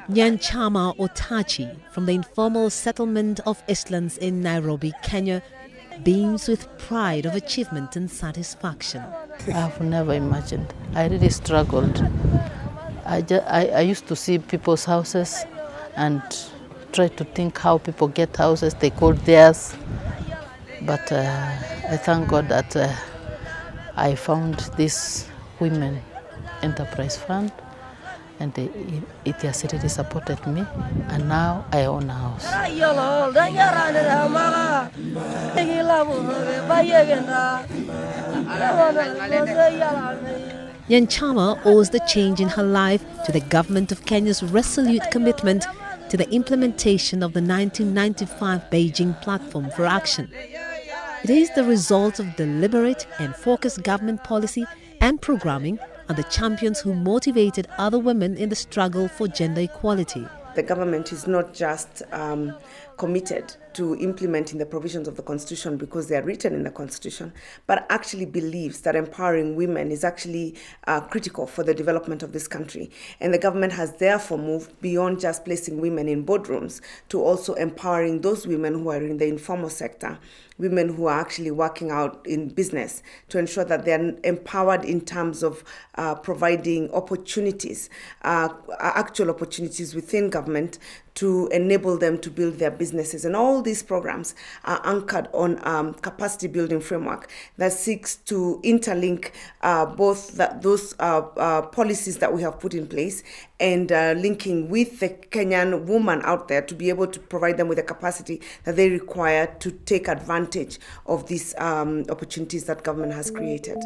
Nyanchama Otachi from the informal settlement of Islands in Nairobi, Kenya, beams with pride of achievement and satisfaction. I've never imagined. I really struggled. I used to see people's houses and try to think how people get houses they call theirs. But I thank God that I found this Women Enterprise Fund, and it has really supported me, and now I own a house. Nyanchama owes the change in her life to the government of Kenya's resolute commitment to the implementation of the 1995 Beijing Platform for Action. It is the result of deliberate and focused government policy and programming and the champions who motivated other women in the struggle for gender equality. The government is not just committed to implementing the provisions of the Constitution because they are written in the Constitution, but actually believes that empowering women is actually critical for the development of this country. And the government has therefore moved beyond just placing women in boardrooms to also empowering those women who are in the informal sector, women who are actually working out in business, to ensure that they are empowered in terms of providing opportunities, actual opportunities within government to enable them to build their businesses. And all these programs are anchored on capacity building framework that seeks to interlink both those policies that we have put in place and linking with the Kenyan woman out there to be able to provide them with the capacity that they require to take advantage of these opportunities that government has created.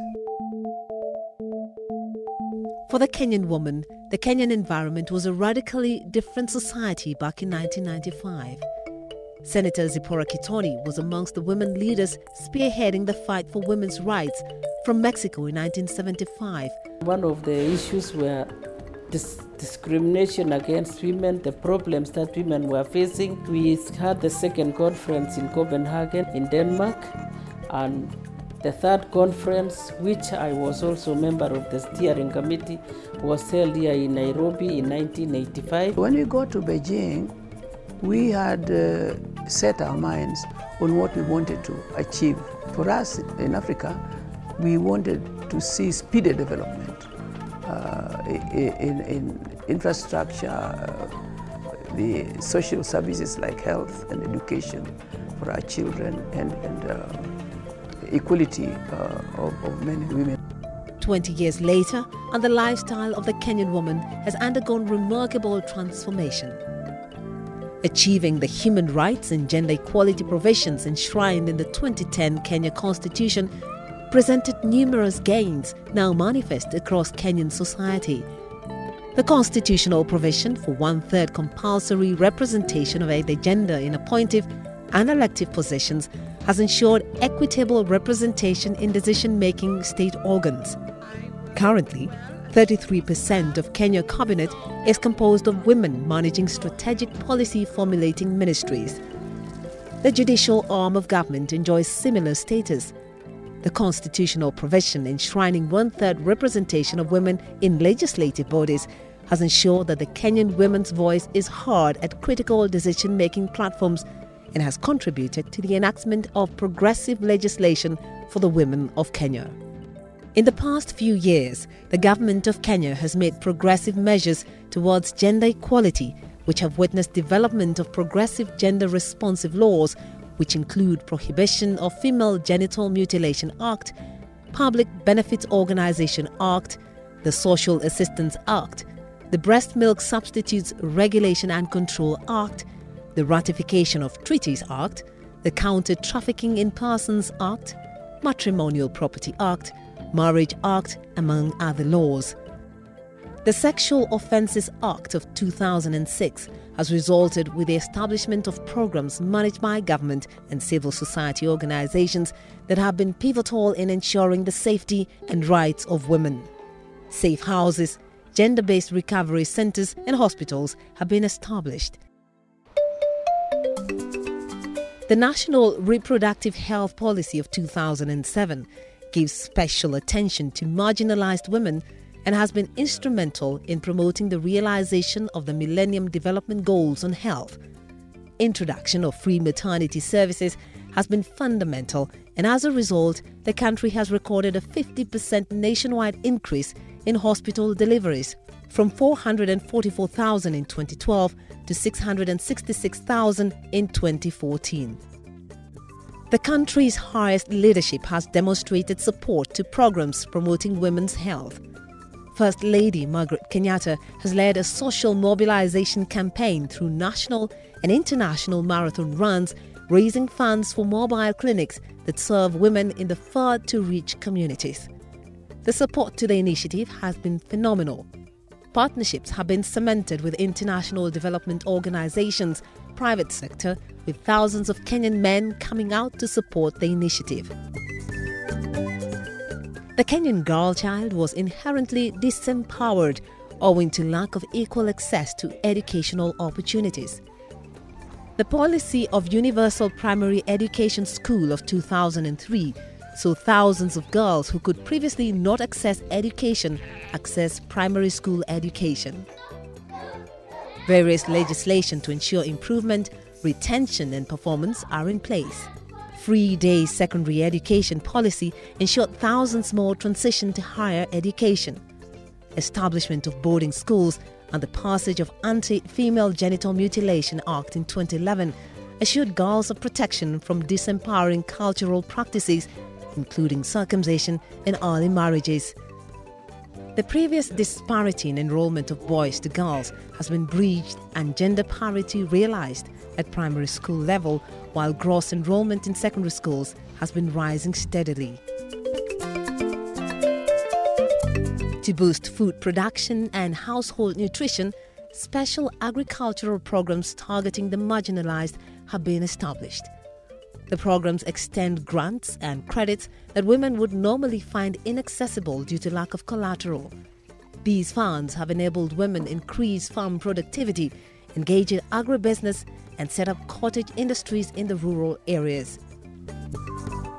For the Kenyan woman, the Kenyan environment was a radically different society back in 1995. Senator Zipporah Kitoni was amongst the women leaders spearheading the fight for women's rights from Mexico in 1975. One of the issues were discrimination against women, the problems that women were facing. We had the second conference in Copenhagen in Denmark, and the third conference, which I was also a member of the steering committee, was held here in Nairobi in 1985. When we got to Beijing, we had set our minds on what we wanted to achieve. For us in Africa, we wanted to see speedy development in infrastructure, the social services like health and education for our children, and equality of men and women. 20 years later, and the lifestyle of the Kenyan woman has undergone remarkable transformation. Achieving the human rights and gender equality provisions enshrined in the 2010 Kenya Constitution presented numerous gains now manifest across Kenyan society. The constitutional provision for one-third compulsory representation of either gender in appointive and elective positions has ensured equitable representation in decision-making state organs. Currently, 33% of Kenya cabinet is composed of women managing strategic policy formulating ministries. The judicial arm of government enjoys similar status. The constitutional provision enshrining one-third representation of women in legislative bodies has ensured that the Kenyan women's voice is heard at critical decision-making platforms and has contributed to the enactment of progressive legislation for the women of Kenya. In the past few years, the government of Kenya has made progressive measures towards gender equality, which have witnessed development of progressive gender-responsive laws, which include Prohibition of Female Genital Mutilation Act, Public Benefits Organization Act, the Social Assistance Act, the Breast Milk Substitutes Regulation and Control Act, the Ratification of Treaties Act, the Counter-Trafficking in Persons Act, Matrimonial Property Act, Marriage Act, among other laws. The Sexual Offences Act of 2006 has resulted with the establishment of programs managed by government and civil society organizations that have been pivotal in ensuring the safety and rights of women. Safe houses, gender-based recovery centres and hospitals have been established. The National Reproductive Health Policy of 2007 gives special attention to marginalized women and has been instrumental in promoting the realization of the Millennium Development Goals on health. Introduction of free maternity services has been fundamental, and as a result, the country has recorded a 50% nationwide increase in hospital deliveries, from 444,000 in 2012 to 666,000 in 2014. The country's highest leadership has demonstrated support to programs promoting women's health. First Lady Margaret Kenyatta has led a social mobilization campaign through national and international marathon runs, raising funds for mobile clinics that serve women in the far-to-reach communities. The support to the initiative has been phenomenal. Partnerships have been cemented with international development organizations, private sector, with thousands of Kenyan men coming out to support the initiative. The Kenyan girl child was inherently disempowered owing to lack of equal access to educational opportunities. The policy of Universal Primary Education School of 2003 saw thousands of girls who could previously not access education access primary school education. Various legislation to ensure improvement, retention and performance are in place. Free day secondary education policy ensured thousands more transition to higher education. Establishment of boarding schools and the passage of Anti-Female Genital Mutilation Act in 2011 assured girls of protection from disempowering cultural practices, including circumcision and early marriages. The previous disparity in enrollment of boys to girls has been breached and gender parity realized at primary school level, while gross enrollment in secondary schools has been rising steadily. To boost food production and household nutrition, special agricultural programs targeting the marginalized have been established. The programs extend grants and credits that women would normally find inaccessible due to lack of collateral. These funds have enabled women increase farm productivity, engage in agribusiness, and set up cottage industries in the rural areas.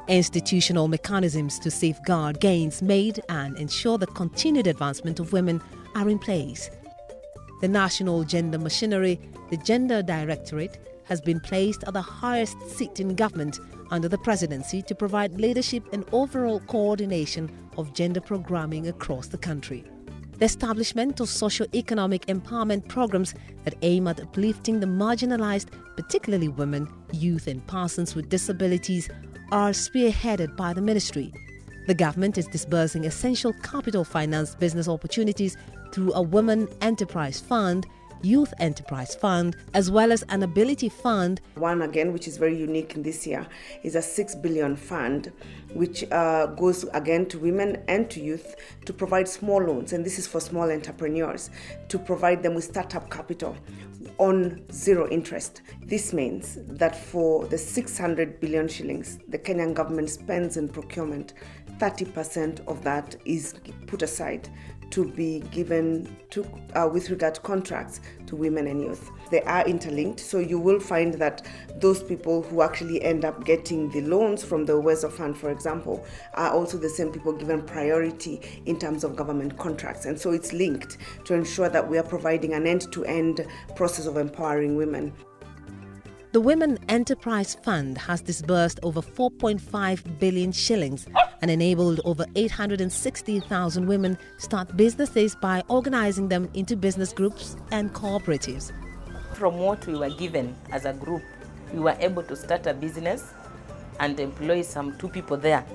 Institutional mechanisms to safeguard gains made and ensure the continued advancement of women are in place. The National Gender Machinery, the Gender Directorate, has been placed at the highest seat in government under the presidency to provide leadership and overall coordination of gender programming across the country. The establishment of socio-economic empowerment programs that aim at uplifting the marginalized, particularly women, youth and persons with disabilities, are spearheaded by the ministry. The government is disbursing essential capital finance business opportunities through a Women Enterprise Fund, Youth Enterprise Fund, as well as an Ability Fund. One again, which is very unique in this year, is a 6 billion fund, which goes again to women and to youth to provide small loans, and this is for small entrepreneurs, to provide them with startup capital on zero interest. This means that for the 600 billion shillings the Kenyan government spends in procurement, 30% of that is put aside to be given to, with regard to contracts to women and youth. They are interlinked, so you will find that those people who actually end up getting the loans from the Uwezo Fund, for example, are also the same people given priority in terms of government contracts. And so it's linked to ensure that we are providing an end-to-end process of empowering women. The Women Enterprise Fund has disbursed over 4.5 billion shillings and enabled over 860,000 women start businesses by organizing them into business groups and cooperatives. From what we were given as a group, we were able to start a business and employ some 2 people there.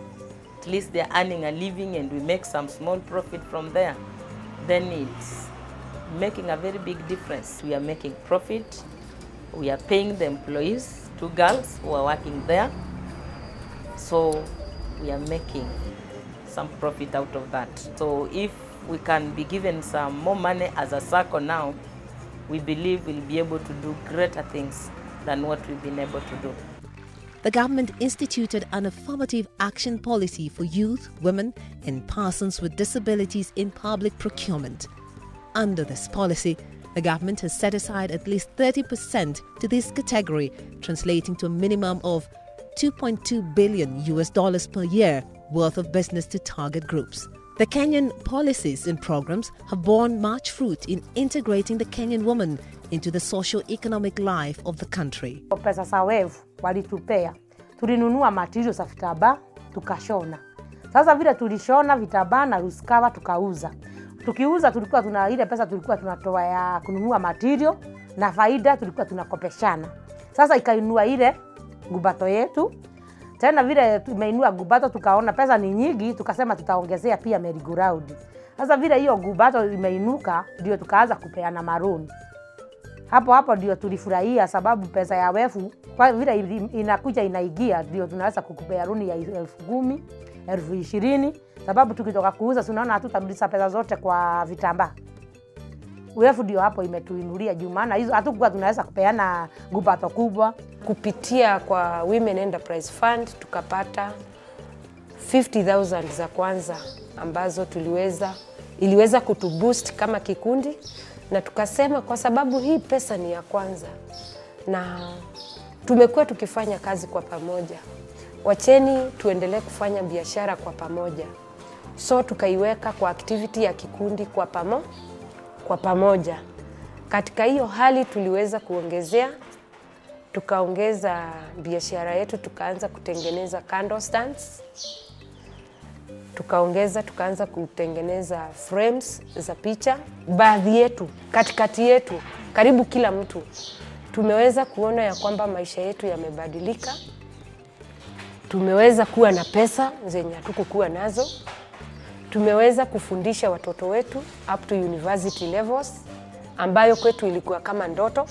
At least they're earning a living and we make some small profit from there. Then it's making a very big difference. We are making profit. We are paying the employees, 2 girls who are working there. So we are making some profit out of that. So if we can be given some more money as a circle now, we believe we'll be able to do greater things than what we've been able to do. The government instituted an affirmative action policy for youth, women, and persons with disabilities in public procurement. Under this policy, The government has set aside at least 30% to this category, translating to a minimum of $2.2 billion per year worth of business to target groups. The Kenyan policies and programs have borne much fruit in integrating the Kenyan woman into the socio-economic life of the country. Pesa za wevu walitupea, tulinunua material za vitambaa tukashona. Sasa vile tulishona vitambaa na ruskawa tukauza. Tukiuza tulikuwa tuna ile pesa tulikuwa tunatoa ya kununua material na faida tulikuwa tunakopeshana. Sasa ikainua ile gubato yetu. Tena vile tumeinua gubato tukaona pesa ni nyingi, tukasema tutaongezea pia merry-go-round. Sasa vile hiyo gubato imeinuka ndio tukaanza kupeana maroni. Hapo ndio tulifurahia sababu pesa ya wefu kwa vile inakuja inaingia ndio tunaweza kukupea runi ya 10,000, 20,000 sababu tukitoka kuuza tunaona hatutarudisha pesa zote kwa vitambaa. Wefu ndio hapo imetuinulia juu maana hizo hatukuwa tunaweza kupeana gubato kubwa. Kupitia kwa Women Enterprise Fund tukapata 50,000 za kwanza ambazo iliweza kutuboost kama kikundi, na tukasema kwa sababu hii pesa ni ya kwanza na tumekuwa tukifanya kazi kwa pamoja, wacheni tuendelee kufanya biashara kwa pamoja. So tukaiweka kwa activity ya kikundi kwa pamoja. Katika hiyo hali tuliweza tukaongeza biashara yetu, tukaanza kutengeneza candle stands. Tukaanza kutengeneza frames za picha. Baadhi yetu, katikati yetu, karibu kila mtu, tumeweza kuona ya kwamba maisha yetu yamebadilika. Tumeweza kuwa na pesa zenye hatukuwa nazo. Tumeweza kufundisha watoto wetu up to university levels, ambayo kwetu ilikuwa kama ndoto.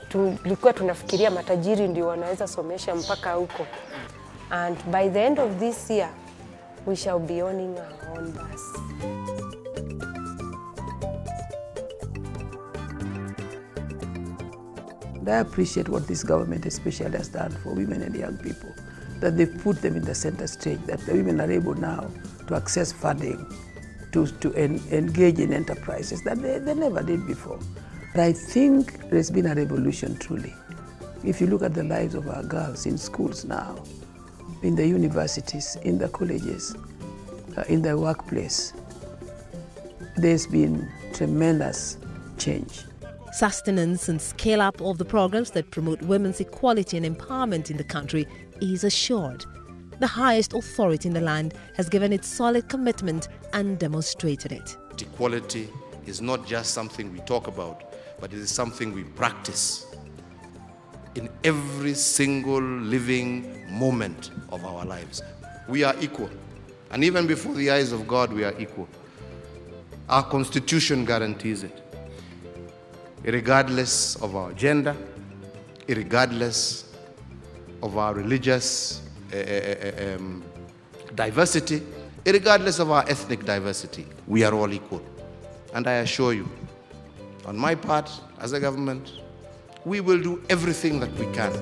Tulikuwa tunafikiria matajiri ndio wanaweza somesha mpaka huko. And by the end of this year, we shall be owning our own bus. And I appreciate what this government especially has done for women and young people, that they've put them in the center stage, that the women are able now to access funding, to engage in enterprises that they never did before. But I think there's been a revolution truly. If you look at the lives of our girls in schools now, in the universities, in the colleges, in the workplace, there's been tremendous change. Sustenance and scale-up of the programs that promote women's equality and empowerment in the country is assured. The highest authority in the land has given its solid commitment and demonstrated it. Equality is not just something we talk about, but it is something we practice in every single living moment of our lives. We are equal, and even before the eyes of God, we are equal. Our Constitution guarantees it, regardless of our gender, regardless of our religious diversity, regardless of our ethnic diversity. We are all equal. And I assure you, on my part, as a government, we will do everything that we can